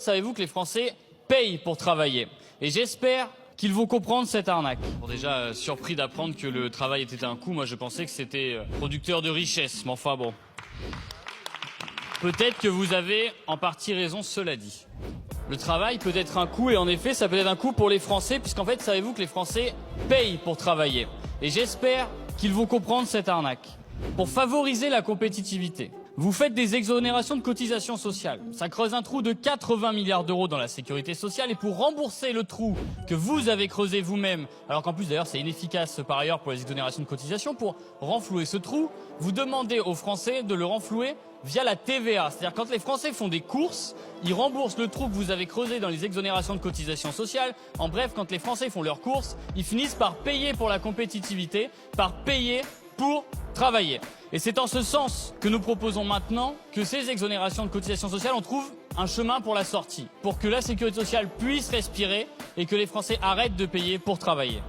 Savez-vous que les Français payent pour travailler? Et j'espère qu'ils vont comprendre cette arnaque. Bon, déjà, surpris d'apprendre que le travail était un coût. Moi, je pensais que c'était producteur de richesse. Mais enfin, bon. Peut-être que vous avez en partie raison, cela dit. Le travail peut être un coût, et en effet, ça peut être un coût pour les Français, puisqu'en fait, savez-vous que les Français payent pour travailler? Et j'espère qu'ils vont comprendre cette arnaque. Pour favoriser la compétitivité, vous faites des exonérations de cotisations sociales. Ça creuse un trou de 80 milliards d'euros dans la sécurité sociale. Et pour rembourser le trou que vous avez creusé vous-même, alors qu'en plus d'ailleurs c'est inefficace par ailleurs pour les exonérations de cotisations, pour renflouer ce trou, vous demandez aux Français de le renflouer via la TVA. C'est-à-dire quand les Français font des courses, ils remboursent le trou que vous avez creusé dans les exonérations de cotisations sociales. En bref, quand les Français font leurs courses, ils finissent par payer pour la compétitivité, par payer pour travailler. Et c'est en ce sens que nous proposons maintenant que ces exonérations de cotisations sociales, on trouve un chemin pour la sortie, pour que la sécurité sociale puisse respirer et que les Français arrêtent de payer pour travailler.